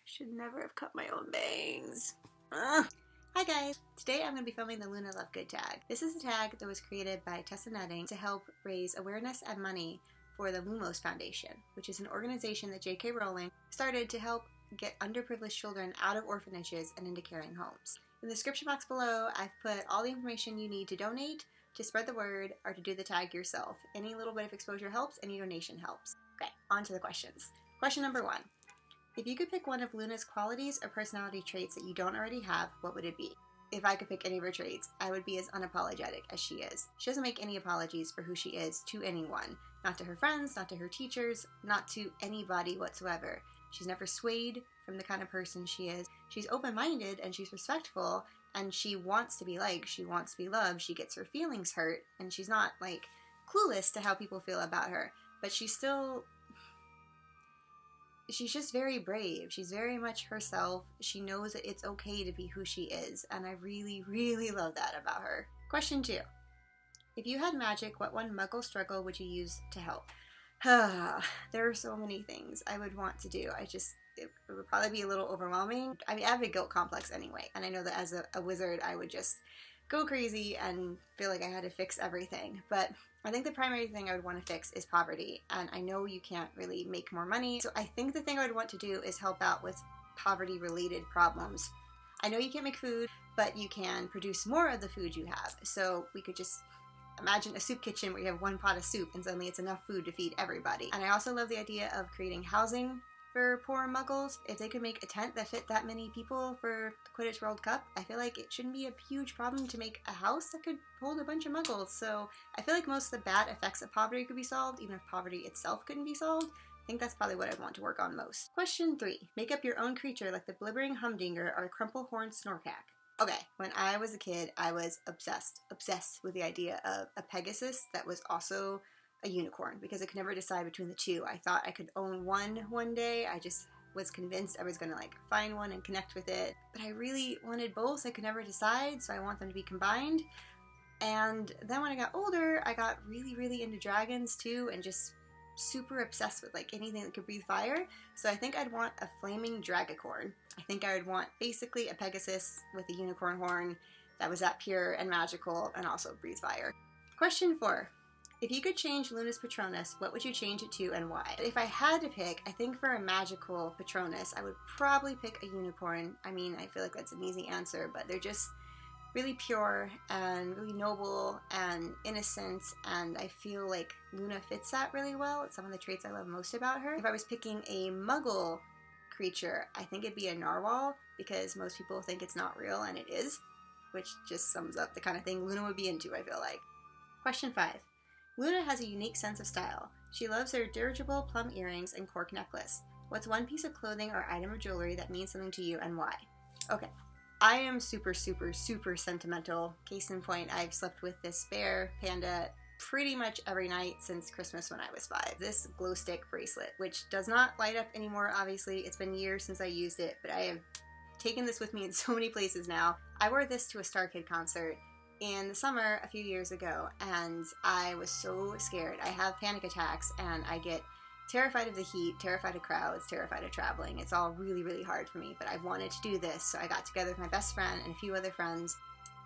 Should never have cut my own bangs. Ugh. Hi guys! Today I'm going to be filming the Luna Lovegood Tag. This is a tag that was created by Tessa Nutting to help raise awareness and money for the Lumos Foundation, which is an organization that J.K. Rowling started to help get underprivileged children out of orphanages and into caring homes. In the description box below, I've put all the information you need to donate, to spread the word, or to do the tag yourself. Any little bit of exposure helps, any donation helps. Okay, on to the questions. Question number 1. If you could pick one of Luna's qualities or personality traits that you don't already have, what would it be? If I could pick any of her traits, I would be as unapologetic as she is. She doesn't make any apologies for who she is to anyone. Not to her friends, not to her teachers, not to anybody whatsoever. She's never swayed from the kind of person she is. She's open-minded and she's respectful and she wants to be liked, she wants to be loved, she gets her feelings hurt, and she's not, like, clueless to how people feel about her. But she's just very brave. She's very much herself. She knows that it's okay to be who she is, and I really, really love that about her. Question 2. If you had magic, what one muggle struggle would you use to help? There are so many things I would want to do. It would probably be a little overwhelming. I mean, I have a guilt complex anyway, and I know that as a wizard, I would just go crazy and feel like I had to fix everything. But I think the primary thing I would want to fix is poverty, and I know you can't really make more money, so I think the thing I would want to do is help out with poverty-related problems. I know you can't make food, but you can produce more of the food you have, so we could just imagine a soup kitchen where you have one pot of soup and suddenly it's enough food to feed everybody. And I also love the idea of creating housing for poor muggles. If they could make a tent that fit that many people for the Quidditch World Cup, I feel like it shouldn't be a huge problem to make a house that could hold a bunch of muggles. So I feel like most of the bad effects of poverty could be solved, even if poverty itself couldn't be solved. I think that's probably what I'd want to work on most. Question 3. Make up your own creature like the Blibbering Humdinger or Cumple-Horned Snorkack. Okay, when I was a kid, I was obsessed with the idea of a Pegasus that was also a unicorn, because I could never decide between the two. I thought I could own one day. I just was convinced I was gonna find one and connect with it. But I really wanted both. I could never decide, so I want them to be combined. And then when I got older, I got really, really into dragons too, and just super obsessed with anything that could breathe fire. So I think I'd want a flaming dragacorn. I think I would want basically a Pegasus with a unicorn horn that was that pure and magical and also breathe fire. Question 4. If you could change Luna's patronus, what would you change it to and why? If I had to pick, I think for a magical patronus, I would probably pick a unicorn. I mean, I feel like that's an easy answer, but they're just really pure and really noble and innocent, and I feel like Luna fits that really well. It's some of the traits I love most about her. If I was picking a muggle creature, I think it'd be a narwhal, because most people think it's not real, and it is, which just sums up the kind of thing Luna would be into, I feel like. Question 5. Luna has a unique sense of style. She loves her dirigible plum earrings and cork necklace. What's one piece of clothing or item of jewelry that means something to you and why? Okay. I am super, super, super sentimental. Case in point, I've slept with this bear panda pretty much every night since Christmas when I was 5. This glow stick bracelet, which does not light up anymore, obviously. It's been years since I used it, but I have taken this with me in so many places now. I wore this to a Star Kid concert in the summer a few years ago, and I was so scared. I have panic attacks, and I get terrified of the heat, terrified of crowds, terrified of traveling. It's all really, really hard for me, but I wanted to do this, so I got together with my best friend and a few other friends,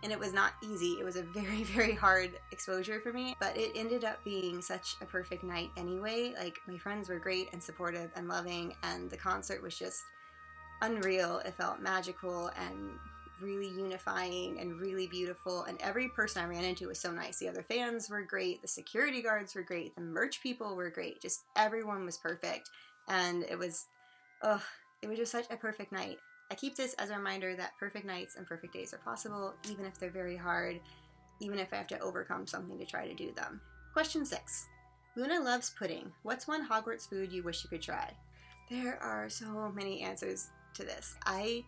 and it was not easy. It was a very, very hard exposure for me, but it ended up being such a perfect night anyway. My friends were great and supportive and loving, and the concert was just unreal. It felt magical and really unifying and really beautiful, and every person I ran into was so nice. The other fans were great, the security guards were great, the merch people were great, just everyone was perfect, and it was just such a perfect night. I keep this as a reminder that perfect nights and perfect days are possible, even if they're very hard, even if I have to overcome something to try to do them. Question 6. Luna loves pudding. What's one Hogwarts food you wish you could try? There are so many answers to this. I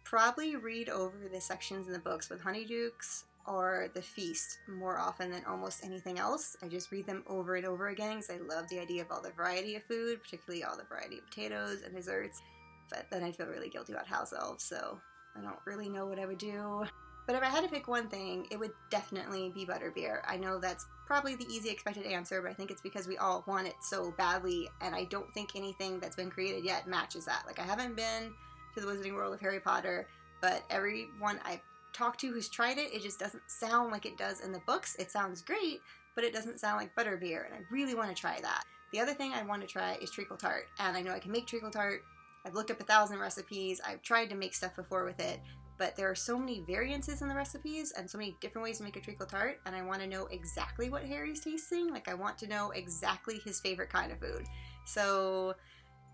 probably read over the sections in the books with Honeydukes or The Feast more often than almost anything else. I just read them over and over again because I love the idea of all the variety of food, particularly all the variety of potatoes and desserts. But then I feel really guilty about house elves, so I don't really know what I would do. But if I had to pick one thing, it would definitely be butterbeer. I know that's probably the easy expected answer, but I think it's because we all want it so badly, and I don't think anything that's been created yet matches that. Like, I haven't been to the Wizarding World of Harry Potter, but everyone I've talked to who's tried it, it just doesn't sound like it does in the books. It sounds great, but it doesn't sound like butterbeer, and I really want to try that. The other thing I want to try is treacle tart, and I know I can make treacle tart. I've looked up 1,000 recipes. I've tried to make stuff before with it, but there are so many variances in the recipes and so many different ways to make a treacle tart, and I want to know exactly what Harry's tasting. Like, I want to know exactly his favorite kind of food. So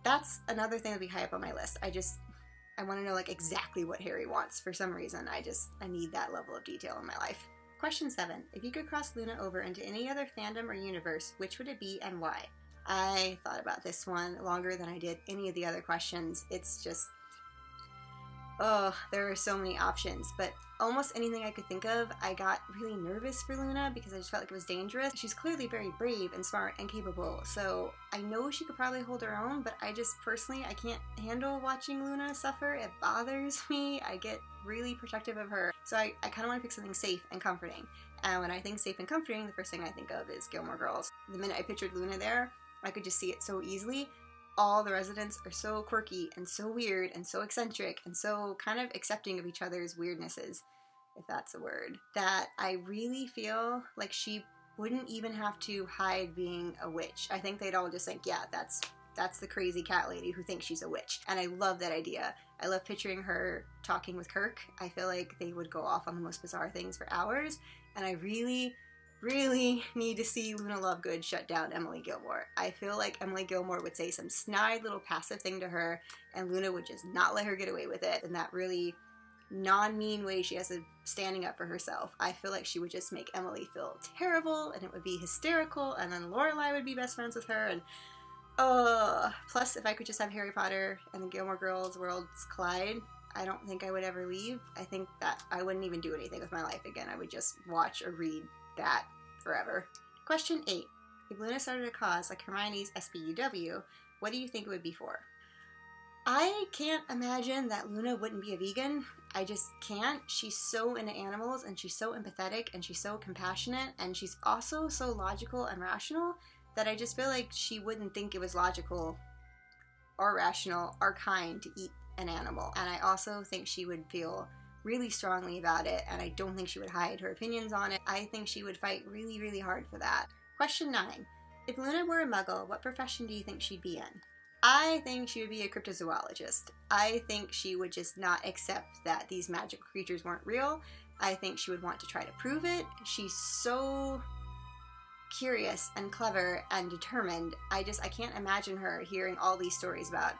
that's another thing that'll be high up on my list. I want to know, like, exactly what Harry wants. For some reason, I need that level of detail in my life. Question 7. If you could cross Luna over into any other fandom or universe, which would it be and why? I thought about this one longer than I did any of the other questions. It's just, there are so many options, but almost anything I could think of, I got really nervous for Luna because I just felt like it was dangerous. She's clearly very brave and smart and capable, so I know she could probably hold her own, but I just personally, I can't handle watching Luna suffer. It bothers me. I get really protective of her, so I kind of want to pick something safe and comforting. And when I think safe and comforting, the first thing I think of is Gilmore Girls. The minute I pictured Luna there, I could just see it so easily. All the residents are so quirky and so weird and so eccentric and so kind of accepting of each other's weirdnesses, if that's a word, that I really feel like she wouldn't even have to hide being a witch. I think they'd all just think, yeah, that's the crazy cat lady who thinks she's a witch. And I love that idea. I love picturing her talking with Kirk. I feel like they would go off on the most bizarre things for hours, and I really need to see Luna Lovegood shut down Emily Gilmore. I feel like Emily Gilmore would say some snide little passive thing to her, and Luna would just not let her get away with it in that really non-mean way she has of standing up for herself. I feel like she would just make Emily feel terrible, and it would be hysterical, and then Lorelai would be best friends with her, and plus if I could just have Harry Potter and the Gilmore Girls worlds collide, I don't think I would ever leave. I think that I wouldn't even do anything with my life again. I would just watch or read that forever. Question 8. If Luna started a cause like Hermione's S.P.E.W, what do you think it would be for? I can't imagine that Luna wouldn't be a vegan. I just can't. She's so into animals, and she's so empathetic, and she's so compassionate, and she's also so logical and rational that I just feel like she wouldn't think it was logical or rational or kind to eat an animal. And I also think she would feel really strongly about it, and I don't think she would hide her opinions on it. I think she would fight really hard for that. Question 9. If Luna were a muggle, what profession do you think she'd be in? I think she would be a cryptozoologist. I think she would just not accept that these magical creatures weren't real. I think she would want to try to prove it. She's so curious and clever and determined. I can't imagine her hearing all these stories about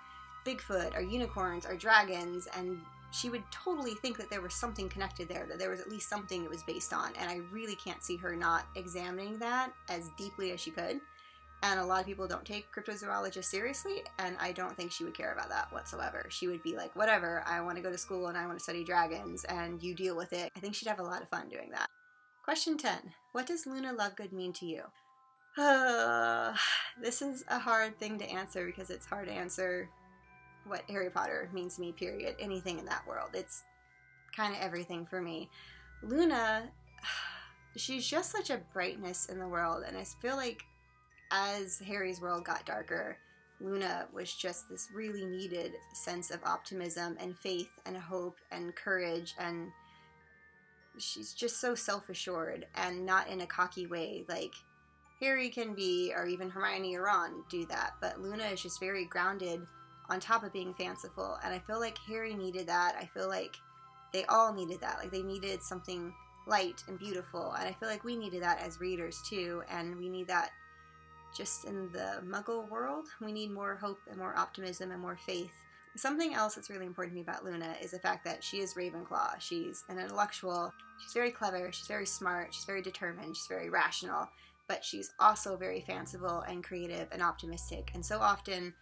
Bigfoot or unicorns or dragons, and she would totally think that there was something connected there, that there was at least something it was based on, and I really can't see her not examining that as deeply as she could. And a lot of people don't take cryptozoologists seriously, and I don't think she would care about that whatsoever. She would be like, whatever, I want to go to school and I want to study dragons, and you deal with it. I think she'd have a lot of fun doing that. Question 10. What does Luna Lovegood mean to you? This is a hard thing to answer because it's hard to answer what Harry Potter means to me, period. Anything in that world. It's kind of everything for me. Luna, she's just such a brightness in the world, and I feel like as Harry's world got darker, Luna was just this really needed sense of optimism and faith and hope and courage, and she's just so self-assured and not in a cocky way like Harry can be, or even Hermione or Ron do that, but Luna is just very grounded on top of being fanciful, and I feel like Harry needed that. I feel like they all needed that. Like, they needed something light and beautiful, and I feel like we needed that as readers too, and we need that just in the muggle world. We need more hope and more optimism and more faith. Something else that's really important to me about Luna is the fact that she is Ravenclaw. She's an intellectual, she's very clever, she's very smart, she's very determined, she's very rational, but she's also very fanciful and creative and optimistic. And so often,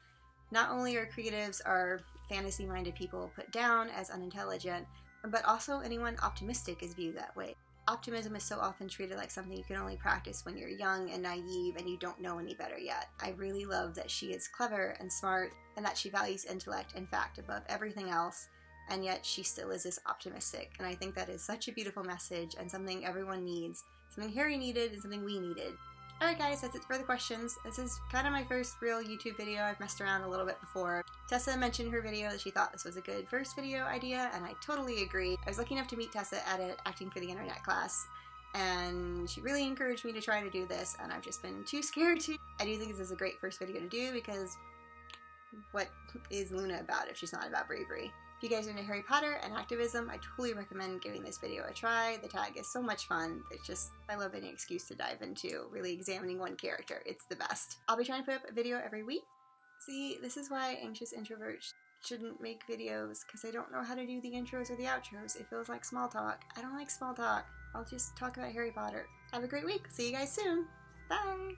not only are creatives or fantasy-minded people put down as unintelligent, but also anyone optimistic is viewed that way. Optimism is so often treated like something you can only practice when you're young and naive and you don't know any better yet. I really love that she is clever and smart, and that she values intellect and fact above everything else, and yet she still is this optimistic. And I think that is such a beautiful message and something everyone needs Something Harry needed and something we needed. Alright guys, that's it for the questions. This is kind of my first real YouTube video. I've messed around a little bit before. Tessa mentioned in her video that she thought this was a good first video idea, and I totally agree. I was lucky enough to meet Tessa at an Acting for the Internet class, and she really encouraged me to try to do this, and I've just been too scared to. I do think this is a great first video to do, because what is Luna about if she's not about bravery? If you guys are into Harry Potter and activism, I totally recommend giving this video a try. The tag is so much fun. It's just, I love any excuse to dive into really examining one character. It's the best. I'll be trying to put up a video every week. See, this is why anxious introverts shouldn't make videos, because I don't know how to do the intros or the outros. It feels like small talk. I don't like small talk. I'll just talk about Harry Potter. Have a great week. See you guys soon. Bye!